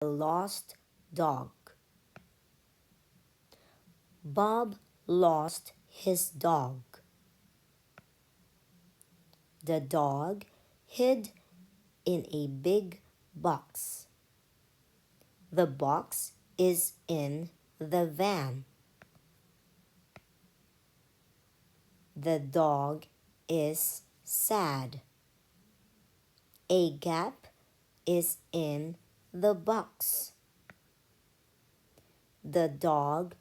lost dog. Bob lost his dog. The dog hid in a big box. The box is in the van. The dog is sad. A gap is in the box. The dog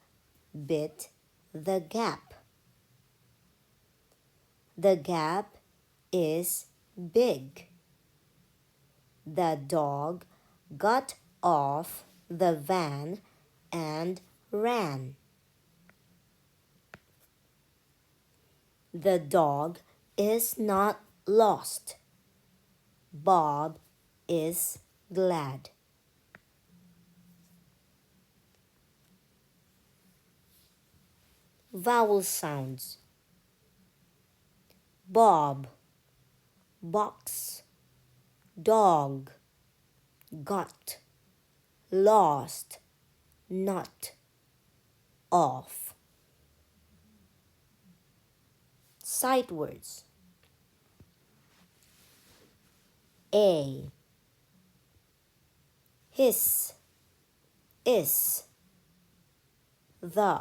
bit the gap. The gap is big. The dog got off the van and ran. The dog is not lost. Bob is glad. Vowel sounds. Bob, box, dog, got, lost, not, off. Sight words. A, his, is, the